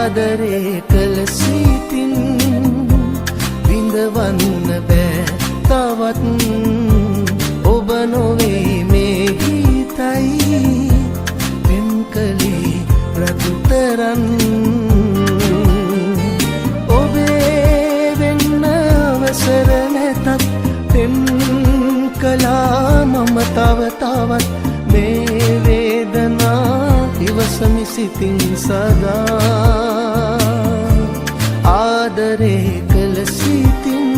ආදරේ කළ සිතින් විඳවන්න බෑ තවත් ඔබ නොවේ මේ හිතයි පෙම් කළේ රතුතරන් ඔබේ වෙන්න අවසර නැතත් පෙම් කළා මම තව තවත් මේ වේදනා ඉවසමි සිතින් සදා ආදරේ කළ සිතින්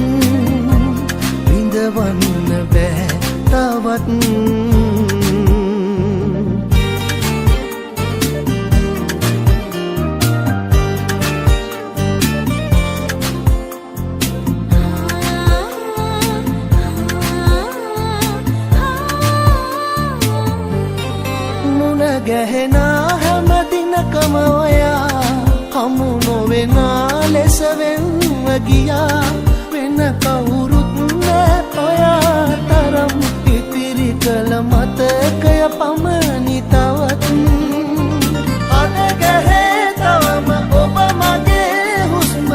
විඳවන්න බෑ තවත් ගැහෙනා හැම දිනකම ඔයා හමු නොවෙනා ලෙස වෙන්ව ගියා වෙන කවුරුත් නෑ ඔයා තරම් ඉතිරි කළ මතකය පමණි තවත් අද ගැහේ තවම ඔබ මගේ හුස්ම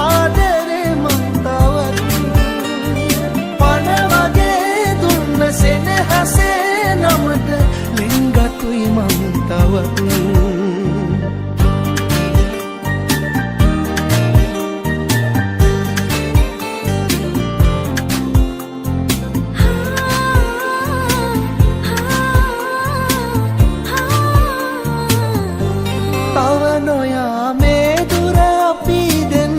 ආදරේ මං තවත් පණ වගේ දුන්න සෙනෙහසේ නමට ලිංගතුයි මං තවත් තව නොයා මේ දුර අපි දෙන්න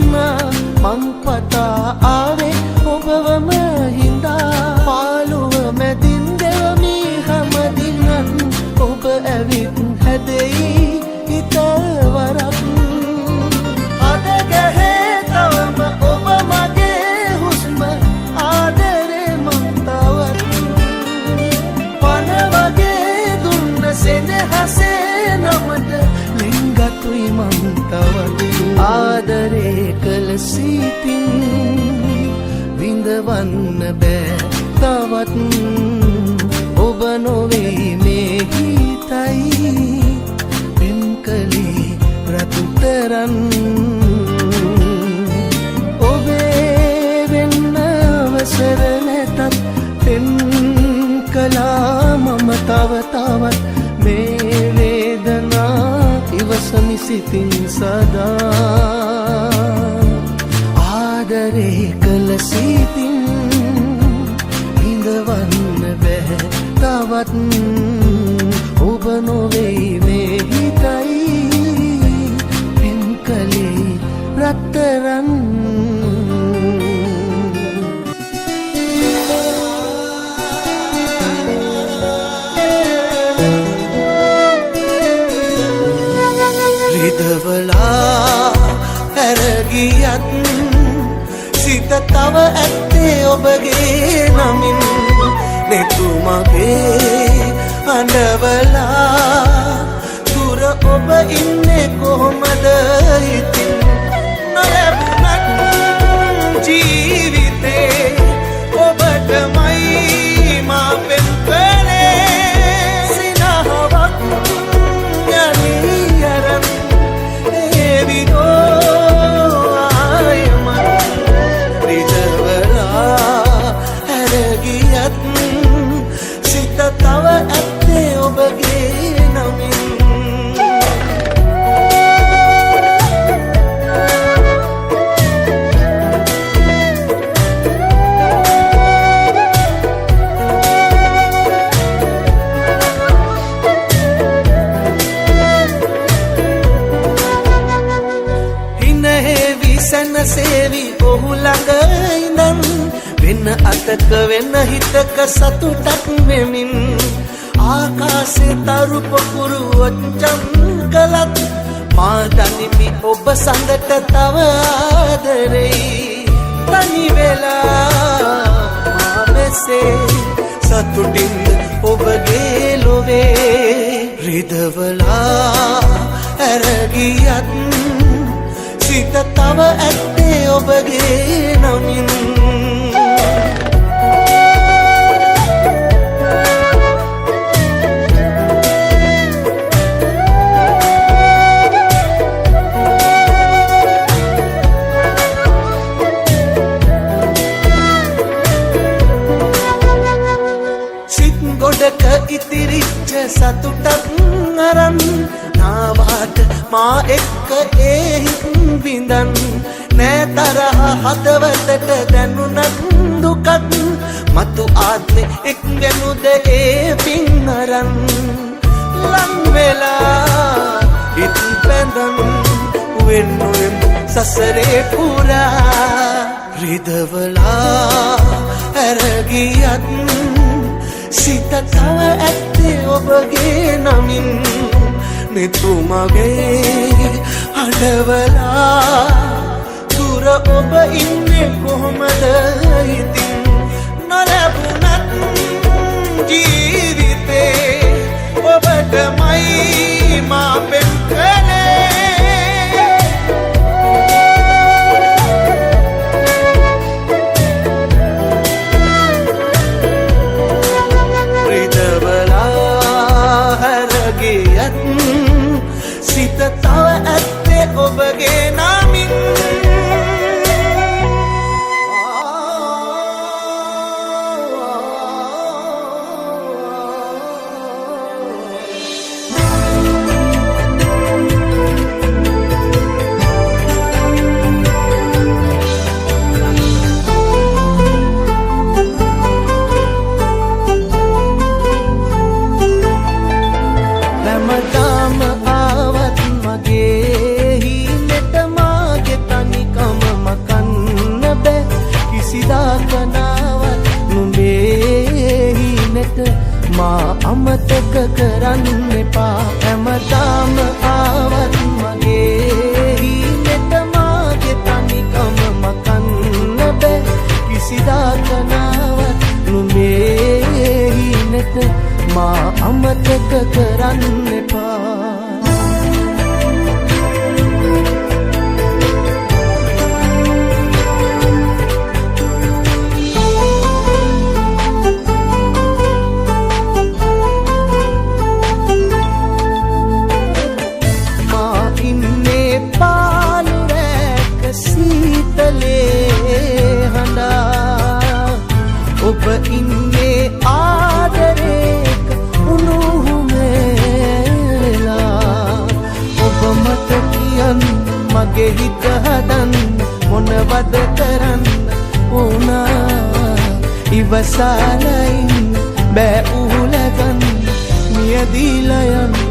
මං පතා ආවේ ඔබවම හින්දා පාළුව මැදින් දෙවමි හැමදිනත් ඔබ ඇවිත් හැදෙයි හිතවරක් අද ගැහේ තවම ඔබ මගේ හුස්ම ආදරේ මං තවත් පණ වගේ දුන්න සෙනෙහසේ නමට ලිංගතුයි මං තවත් ආදරේ කළ සිතින් විඳවන්න බෑ තවත් ඔබ නොවේ මේ හිතයි පෙම් කළේ රතුතරන් ඔබේ වෙන්න අවසර නැතත් පෙම් කළා මම තව තවත් මේ වේදනා ඉවසමි සිතින් සදා ආදරේ කළ සිතින් විඳවන්න බෑ තවත් ඔබ නොවේ මේ හිතයි පෙම් කළේ රත්තරන් රිදවලා ඇරගියත් සිත තව ඇත්තේ ඔබගේ නමින් නෙතුමගේ අඬවලා දුර ඔබ ඉන්නේ කොහොමද ඉතින් නොලැබුණත් ජීවිතේ ඔබටමයි මා පෙම් කළේ සිනහවක් යනී අරන් ඒවිදෝ ආයමත් රිදවලා ඇරගියත් සිත තව ඇත්තේ ඔබගේ නමින් සෙනසේවි ඔහු ළඟ ඉඳන් වෙන අතක වෙන හිතක සතුටක් වෙමින් ආකාශේ තරු පොකුරු ඔච්චම් කළත් මා දනිමි ඔබ සඳට තව ආදරෙයි තනි වෙලා මා මෙසේ සතුටින් ඔබගේ ලොවේ රිදවලා ඇරගියත් සිත තව ඇත්තේ ඔබගේ නමින් මොහොතක ඉතිරිච්ච සතුටක් අරන් නාවාට මා එක්ක ඒ හිත් විඳන් නෑ තරහ හදවතට දැනුණත් දුකක් මතු ආත්මෙ එක්වෙනුද ඒ පින් අරන් ලං වෙලා හිත් බැඳන් වෙනුවෙන් සසරේ පුරා රිදවලා ඇරගියත් සිත තව ඇත්තේ ඔබගේ නමින් නිතුමගේ අඩවලා දුර ඔබ ඉන්නේ කොහොමද ඉතින් නොලැබුණත් ජීවිතේ ඔබටමයි මා පෙම් කළේ සිත තව ඇත්තේ ඔබගේ නමින් මා අමතක කරන්න එපා හැමදාම ආවත් මගේ හිනෙට මාගේ තනිකම මකන්න බෑ කිසිදාක නාවත් නුඹේ හිනෙට මා අමතක කරන්න එපා ඔබ ඉන්නේ ආදරේක උණුහුමේලා ඔබ මට කියන්න මගේ හිත හදන්න මොනවද කරන්න ඕනා ඉවසාලයින් බෑ උහුලගන්න මියදීලා යන්න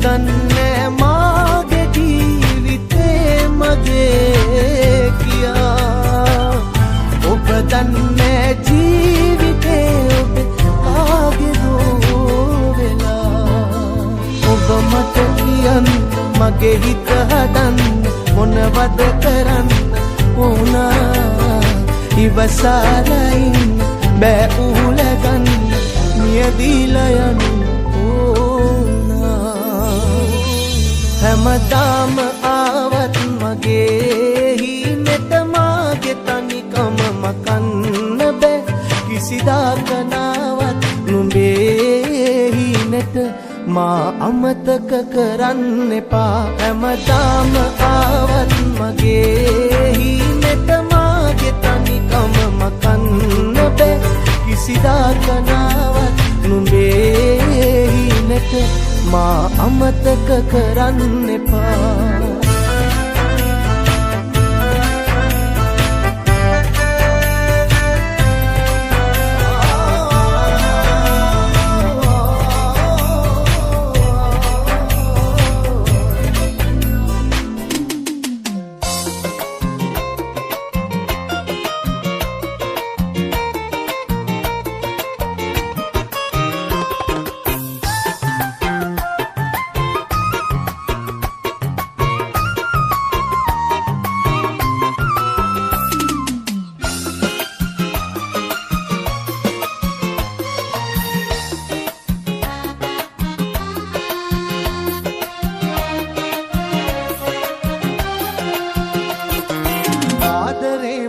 දන්නේ මාගේ ජීවිතේ මගේ කියා ඔබ දන්නේ ජීවිතේ ඔබ ආගේ දෝවෙලා ඔබ මට කියන්න මගේ හිත හදන්න මොනවද කරන්න ඕනා ඉවසාලයින් බෑ උහුලගන්න මියදීලා යන්න හැමදාම ආවත් මගේ හිනෙට මාගේ තනිකම මකන්න බෑ කිසිදාක නාවත් නුඹේ හිනෙට මා අමතක කරන්න එපා හැමදාම ආවත් මගේ හිනෙට මාගේ තනිකම මකන්න බෑ කිසිදාක නාවත් නුඹේ හිනෙට මා අමතක කරන්න එපා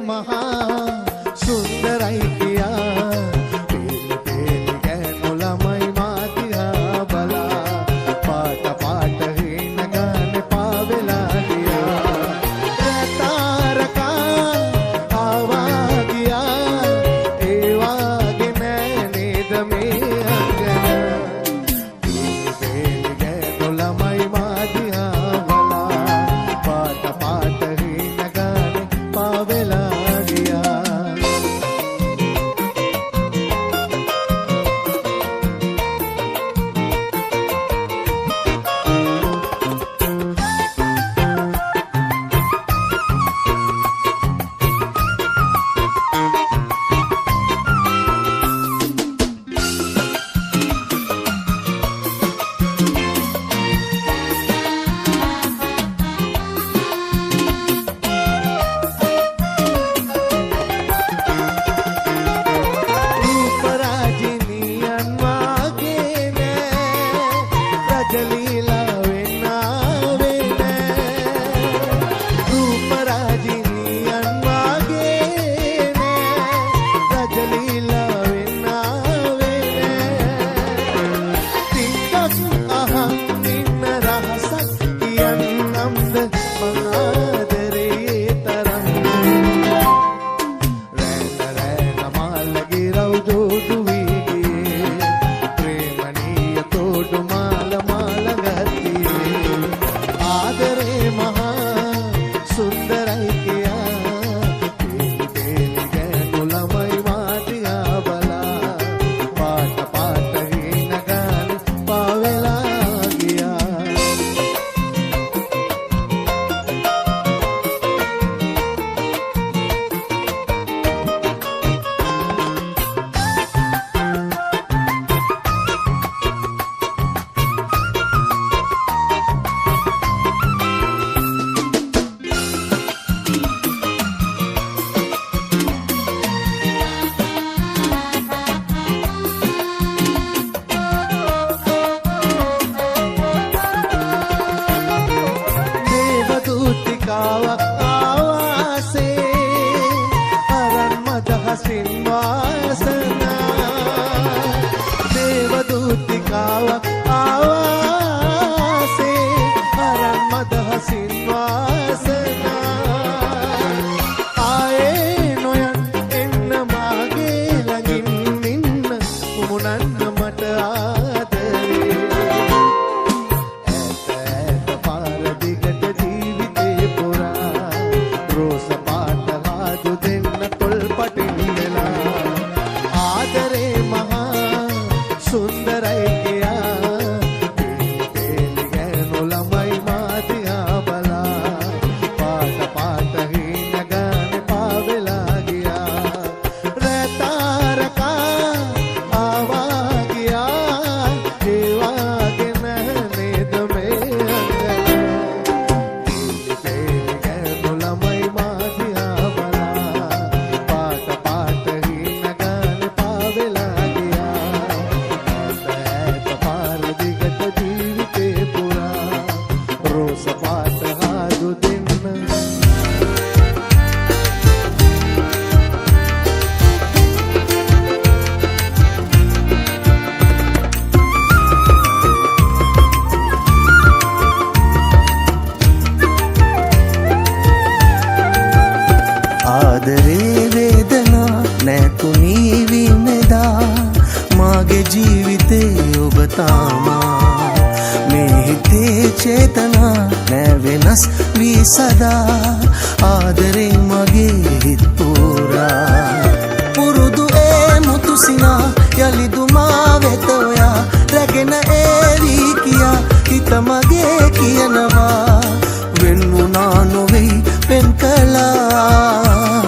මහා සුන්දරයි කියා මදහසින් වාසනා දේවදූතිකාවක් ආවාසේ අරන් මදහසින් වාසනා ආයේ නොයන් එන්න මාගේ ළඟින් ඉන්න මුමුණන්න මට ආදරේ ඈත පාර දිගට ජීවිතේ පුරා රෝස පාට හාදු දෙන්න තොල් පටින් වෙලා ආදරේ මහා සුන්දරයි කියා පේලි ගෑනු ළමයි මාදියා බලා පාට පාට හීන ගානේ පාවෙලා ගියා රැතාරකා ආවා ගියා ඒ වාගේ නේද මේ අඟන පේලි ගෑනු ළමයි මාදියා බලා පාට පාට හීන ගානේ පාවෙලා ගියා ඈත පාර දිගට ජීවිතේ පුරා රෝස පාට හාදු දෙන්න ආදරේ වේදනා නැතුණී විනදා මාගේ ජීවිතේ ඔබ තාමා මේ හිතේ චේතනා නැ වෙනස් වී සදා ආදරේ මගේ හිත පුරා පුරුදු ඒ මුතුසිනා යලිදු මා වෙත ඔයා රැගෙන ඒවි කියා හිත මගේ කියනවා වෙන් වුණා නොවෙයි පෙන් කළා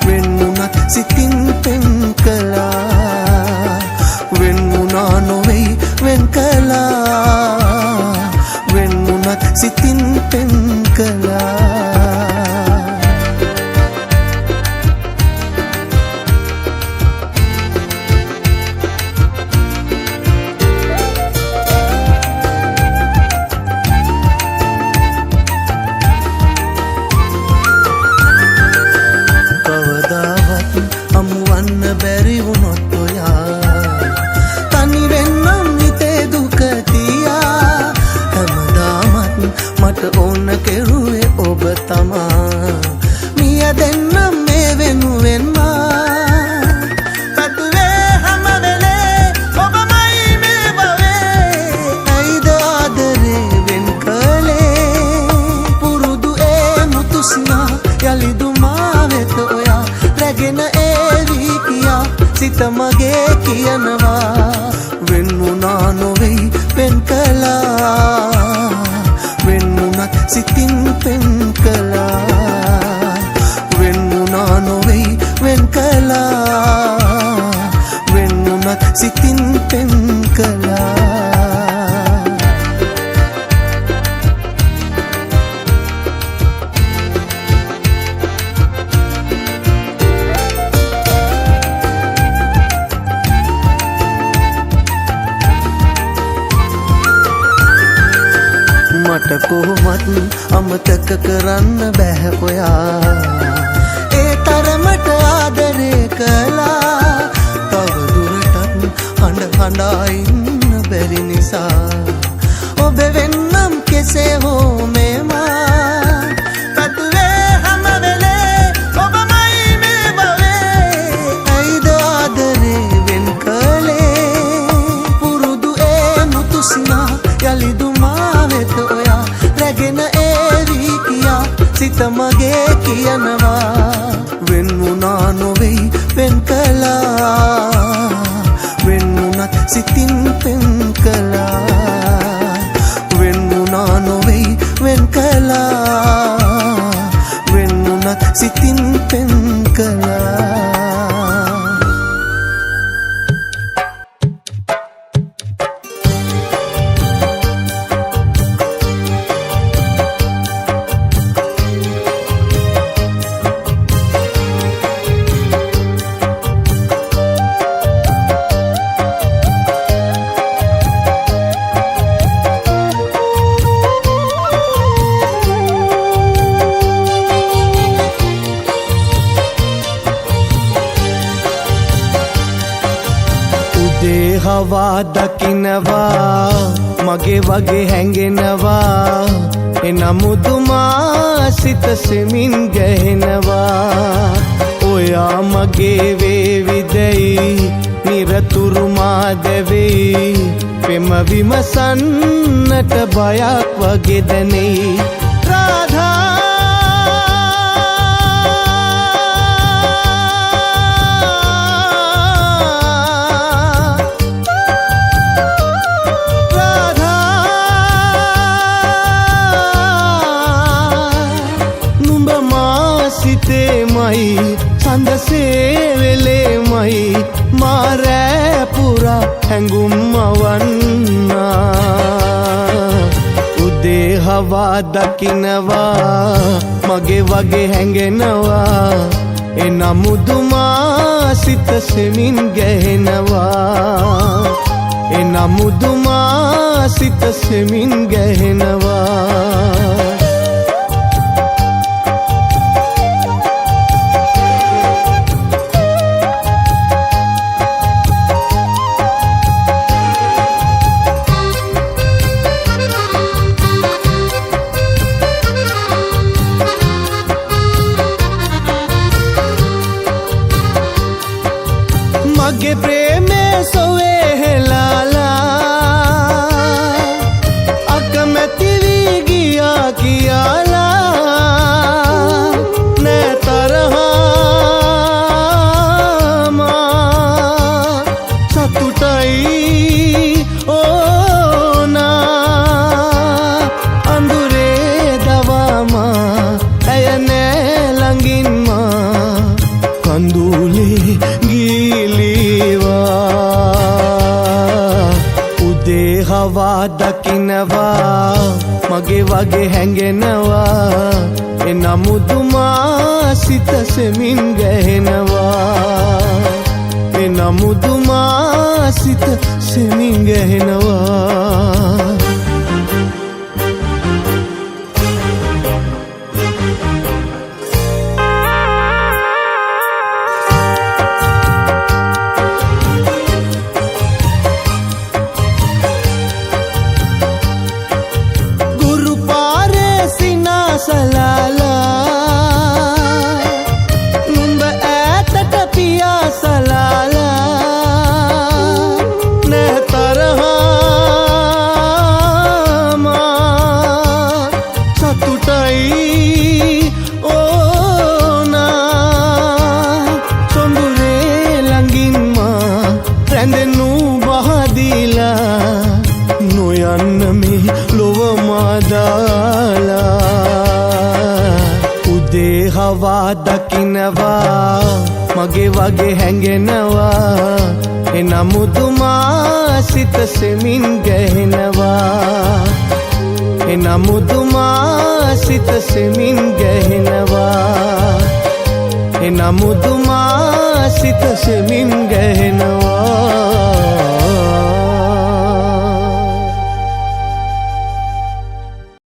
වෙන් වුණත් සිතින් පෙන් කළා වෙන් වුණා නොවෙයි වෙන් කළා වෙන් වුණත් සිතින් පෙන් කළා කවදාවත් අමුවන්න බැරි වුණොත් ඔයා තනි වෙන්නම් හිතේ දුක තියා හැමදාමත් මට ඕන කෙරුවේ ඔබ තමා මිය දෙන්නම් මේ වෙනුවෙන්ම කටුවේ හැම වෙලේ ඔබමයි මේ බවේ ඇයිද ආදරේ වෙන් කළේ පුරුදු ඒ මුතුසිනා යලිදු මා වෙත ඔයා රැගෙන ඒවි කියා සිත මගේ කියනවා වෙන් වුණා නොවෙයි පෙන් කළා වෙන් වුණත් සිතින් පෙන් කළා වෙන් වුණා නොවෙයි වෙන් කළා වෙන් වුණත් සිතින් පෙන් කළා මට කොහොමත් අමතක කරන්න බැහැ ඔයා ඒ තරමට ආදරේ කළා තව දුරටත් හඬ හඬා ඉන්න බැරි නිසා ඔබ වෙන්නම් කෙසේ හෝ මේමා කටුවේ හැම වෙලේ ඔබමයි මේ බවේ ඇයිද ආදරේ වෙන් කළේ පුරුදු ඒ මුතුසිනා යලිදු මා වෙත ඔයා රැගෙන ඒවි කියා සිත මගේ කියනවා වෙන් වුණා නොවෙයි පෙන් කළා වෙන් වුණත් සිතින් පෙන් කළා වෙන් වුණා නොවෙයි වෙන් කළා වෙන් වුණත් සිතින් පෙන් කළා හවා දකිනවා මගේ වගේ හැඟෙනවා එනමුදුමා සිත සෙමින් ගැහෙනවා ඔයා මගේ වේවිදැයි නිරතුරු මා දැවෙයි පෙම විමසන්නට බයක් වගේ දැනෙයි රාධා සිතේමයි සඳසේ වෙලේමයි මාරෑ පුරා හැඟුම් අවන්නා උදේ හවා දකිනවා මගේ වගේ හැඟෙනවා එනමුදුමා සිත සෙමින් ගැහෙනවා එනමුදුමා සිත සෙමින් ගැහෙනවා මගේ ප්‍රේමේ සොවේ හෙලාලා අකමැති වී ගියා කියලා නෑ තරහා සතුටයි ඕනා අඳුරේ දවාමා ඇය නෑ ළඟින්මා කඳුලේ උදේ හවා දකිනවා මගේ වගේ හැඟෙනවා එනමුදුමා සිත සෙමින් ගැහෙනවා එනමුදුමා සිත සෙමින් ගැහෙනවා සලාලා නුඹ ඈතට පියාසලාලා නෑ තරහාමා සතුටයි ඕනා සොඳුරේ ළඟින්මා රැඳෙනු බහදීලා නොයන්න මේ ලොව මාදාලා උදේ හවා දකිනවා මගේ වගේ හැඟෙනවා එනමුදුමා සිත සෙමින් ගැහෙනවා එනමුදුමා සිත සෙමින් ගැහෙනවා එනමුදුමා සිත සෙමින් ගැහෙනවා